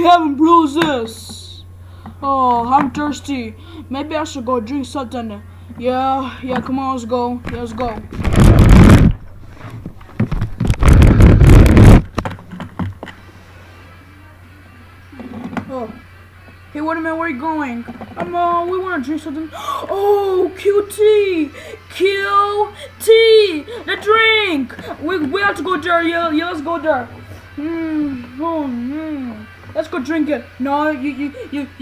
having bruises. Oh, I'm thirsty. Maybe I should go drink something. Yeah, come on, let's go. Yeah, let's go. Oh. Hey, wait a minute, where are you going? We want to drink something. Oh, QT! The drink! We have to go there, yeah, let's go there. Let's go drink it. No, you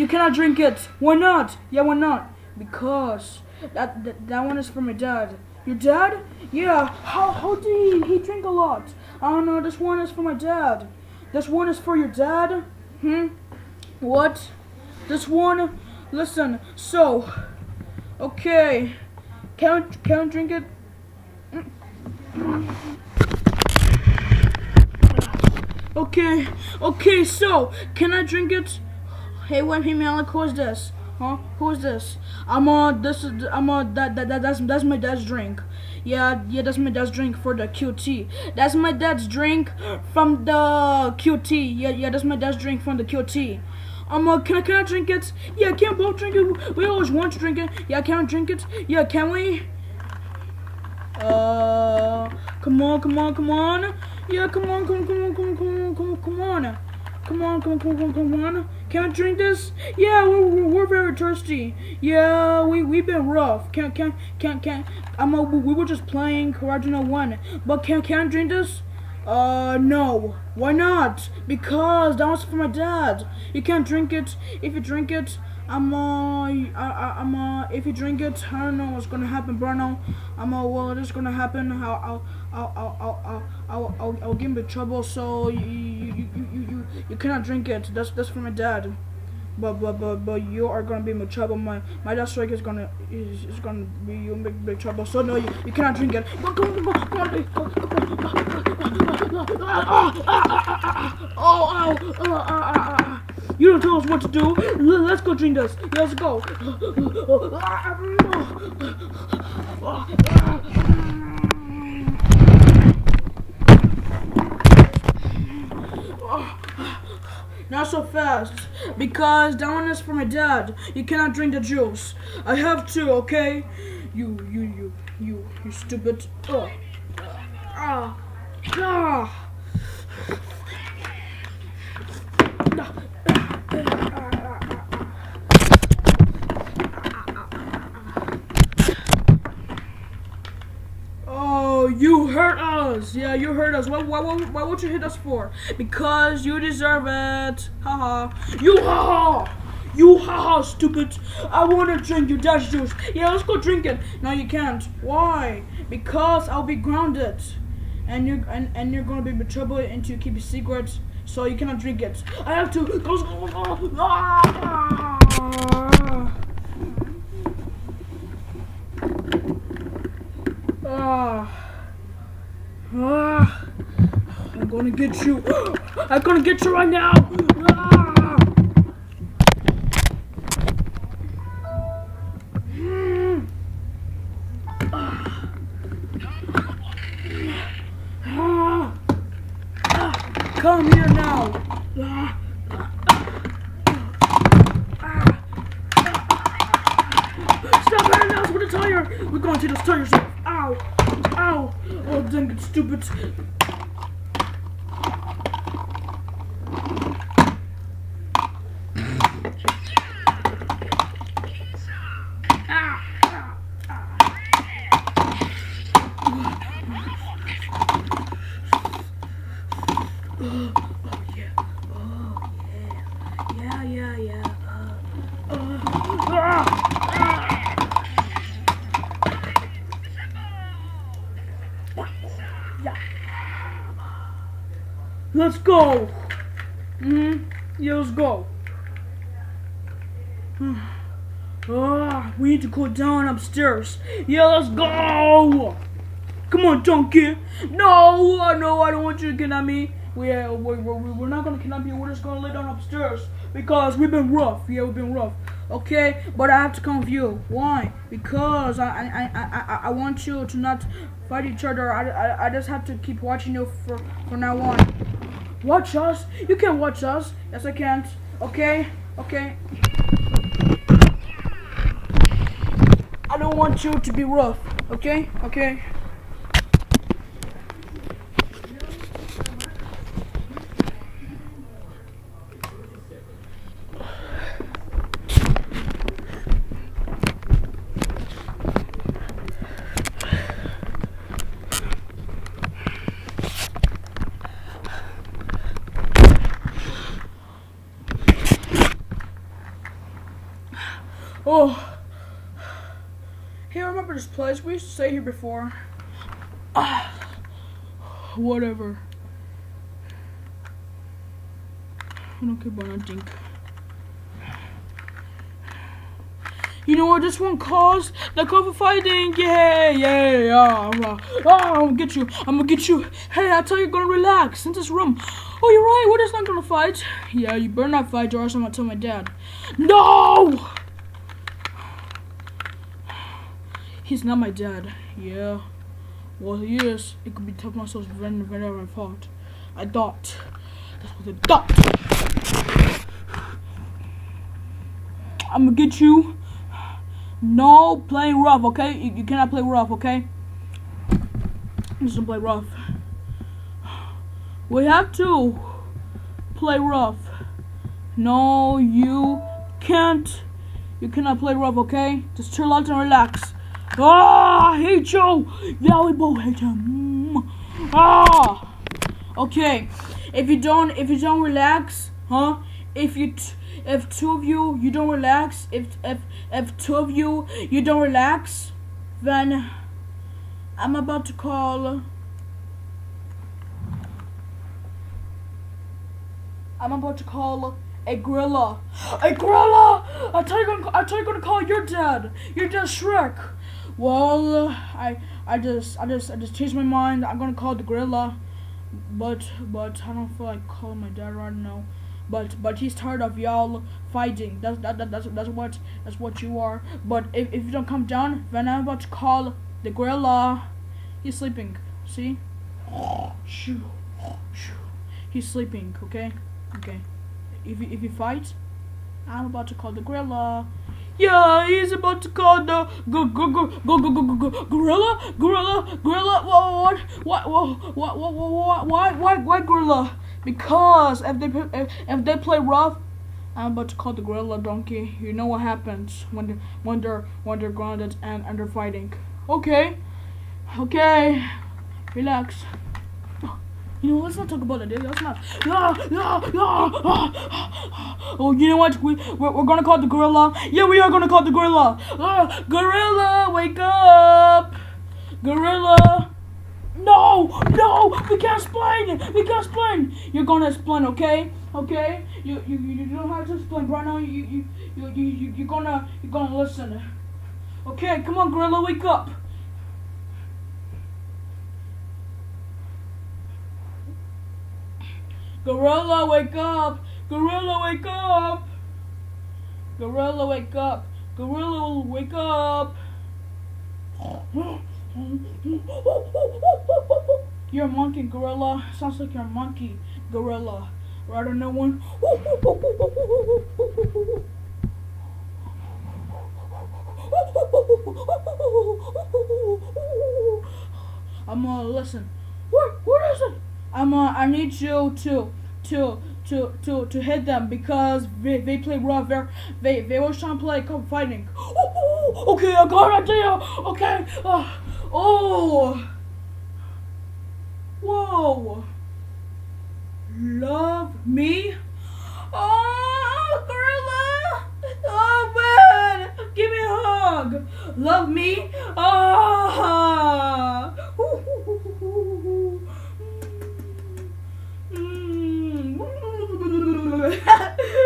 cannot drink it. Why not? Yeah, why not? Because that one is for my dad. Your dad? Yeah, how did he drink a lot? I don't know, this one is for my dad. This one is for your dad? What? This one? Listen, so, okay, can I drink it? Okay, so, can I drink it? Hey, Malach, who's this? Huh? Who's this? That's my dad's drink. Yeah, that's my dad's drink for the QT. That's my dad's drink from the QT. Yeah, that's my dad's drink from the QT. Can I drink it? Yeah, can both drink it? We always want to drink it. Yeah, can I drink it? Yeah, can we? Come on. Yeah, come on. Come on. Can I drink this? Yeah, we're very thirsty. Yeah, we've been rough. Can we were just playing Original 1. But can I drink this? No. Why not? Because that was for my dad. You can't drink it. If you drink it, if you drink it, I don't know what's gonna happen, Bruno. Well, it is gonna happen. I'll get in trouble. So you cannot drink it. That's for my dad. But you are gonna be in trouble. My dad's strike is gonna be you in big trouble. So no, you cannot drink it. Come on. You don't tell us what to do. Let's go drink this. Let's go. Not so fast, because that one is for my dad. You cannot drink the juice. I have to, okay? You stupid. Oh, you hurt us. Yeah, you hurt us. Why would you hit us for? Because you deserve it. Haha. You haha, stupid. I want to drink your dad's juice. Yeah, let's go drink it. No, you can't. Why? Because I'll be grounded. And you're gonna be in trouble until you keep your secrets. So you cannot drink it. I have to go. I'm gonna get you. I'm gonna get you right now. Come here now. Stop hitting us with a tire. We're going to this tire shop. Ow. Oh, dang it, stupid. Let's go. Yeah, let's go. We need to go down upstairs. Yeah, let's go. Come on, donkey. No, I don't want you to kidnap me. We're not gonna kidnap you. We're just gonna lay down upstairs because we've been rough. Yeah, we've been rough. Okay, but I have to come with you. Why? Because I want you to not fight each other. I just have to keep watching you for now on. Watch us? You can't watch us. Yes, I can't. Okay? Okay. I don't want you to be rough. Okay? Okay? Oh. Hey, remember this place? We used to stay here before. Whatever. I don't care about nothing. You know what this one calls? The cover fighting. Yeah. I'm gonna get you. I'm gonna get you. Hey, I tell you, gonna relax in this room. Oh, you're right. We're just not gonna fight. Yeah, you better not fight, or else I'm gonna tell my dad. No! He's not my dad. Yeah. Well, he is. It could be tough myself whenever I fought. I thought. That's what I thought. I'm gonna get you. No playing rough, okay? You cannot play rough, okay? Just don't play rough. We have to play rough. No, you can't. You cannot play rough, okay? Just chill out and relax. I hate you. Yeah, we both hate him. Okay. If you don't relax, huh? If two of you don't relax, if two of you don't relax, then I'm about to call a gorilla. A gorilla! I tell you gonna call your dad. Your dad Shrek. Well, I just changed my mind. I'm gonna call the gorilla, but I don't feel like calling my dad right now. But he's tired of y'all fighting. That's what you are. But if you don't come down, then I'm about to call the gorilla. He's sleeping. See? He's sleeping. Okay. If you fight, I'm about to call the gorilla. Yeah, he's about to call the gorilla. Why gorilla? Because if they play rough, I'm about to call the gorilla donkey. You know what happens when they're grounded and they're fighting. Okay, relax. You know, let's not talk about it. Let's not. Oh, you know what? We're gonna call the gorilla. Yeah, we are gonna call the gorilla. Gorilla, wake up! Gorilla. No, we can't explain. You're gonna explain, okay? You don't have to explain right now. You're gonna listen. Okay, come on, gorilla, wake up. Gorilla, wake up! Gorilla, wake up! Gorilla, wake up! Gorilla, wake up! You're a monkey, gorilla. Sounds like you're a monkey, gorilla. Right on that one. I'm gonna listen. What is it? I need you to hit them because they play rough. They always trying to play cup fighting. Okay, I got an idea. Okay. Whoa. Love me? Oh, gorilla. Oh man, give me a hug. Love me?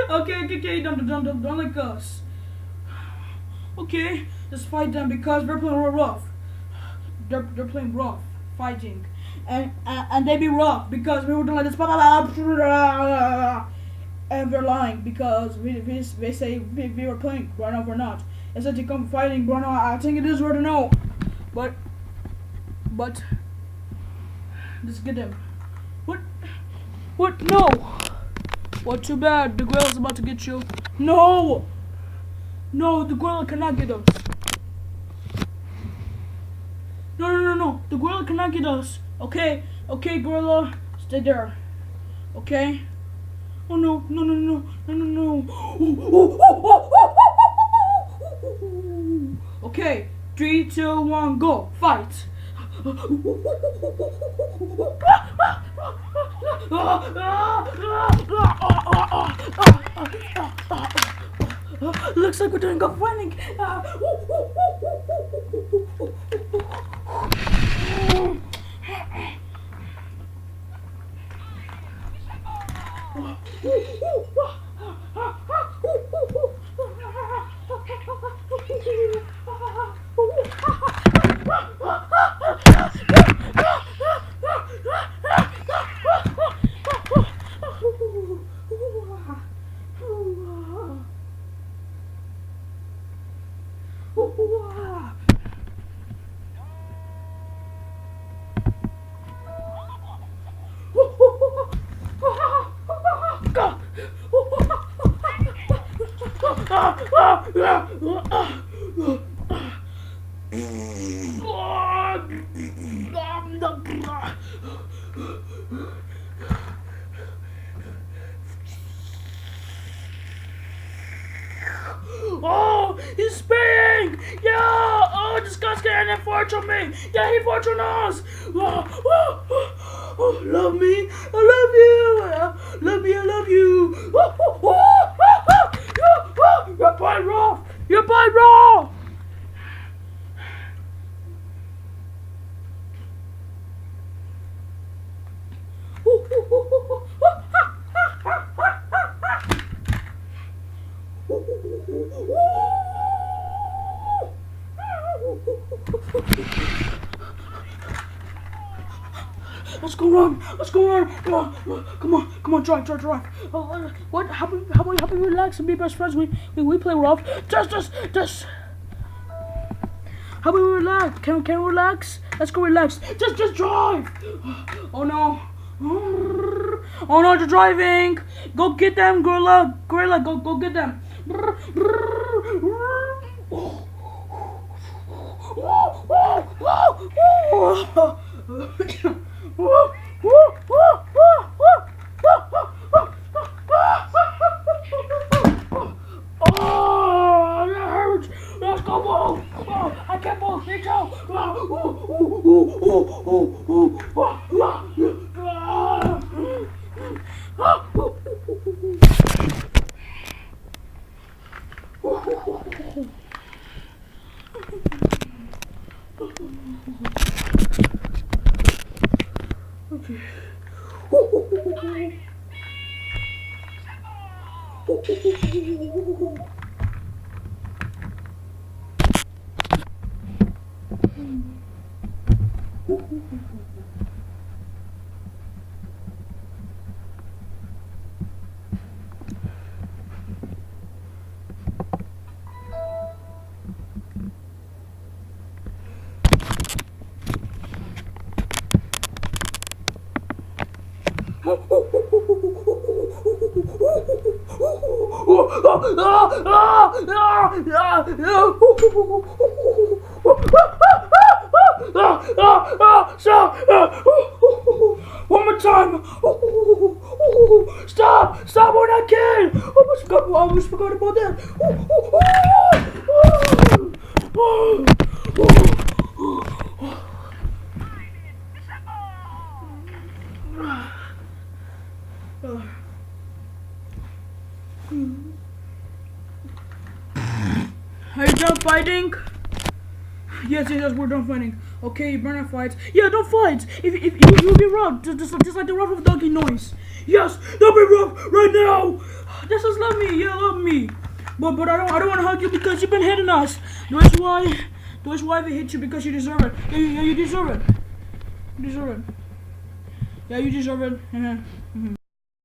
Okay, don't like us. Okay, just fight them because they're playing rough. They're playing rough, fighting, and they be rough because we were doing like this, and they're lying because they say we were playing, but no, we're not. Instead to come fighting, but no, I think it is right now, but just get them. What? What? No. What? Too bad. The gorilla's about to get you. No. No, the gorilla cannot get us. No. The gorilla cannot get us. Okay, gorilla, stay there. Okay. Oh no. Okay, 3, 2, 1, go, fight. Looks like we're doing good fighting. Oh, he's spinning! Yeah! Oh, this guy's getting a fortune me! Yeah, he fortune us! Oh, love me! I love you! Love me, I love you! You're by Rolf! You're by Rolf! Let's go run! Come on, drive. What? How about we relax and be best friends? We play rough. Just. How about we relax? Can we relax? Let's go relax. Just drive. Oh no, they're driving. Go get them, gorilla. Go get them. Oh, that hurts. Let's go move. Oh, I can't move. Me too. Okay. One more time. Stop, we're not kidding. I almost forgot about that. Are you done fighting? Yes, we're done fighting. Okay, burn our fights. Yeah, don't fight. If you'll be rough, just like the rough of donkey noise. Yes, don't be rough right now. This is love me. Yeah, love me. But I don't want to hug you because you've been hitting us. That's why they hit you, because you deserve it. Yeah, you deserve it. You deserve it. Yeah, you deserve it.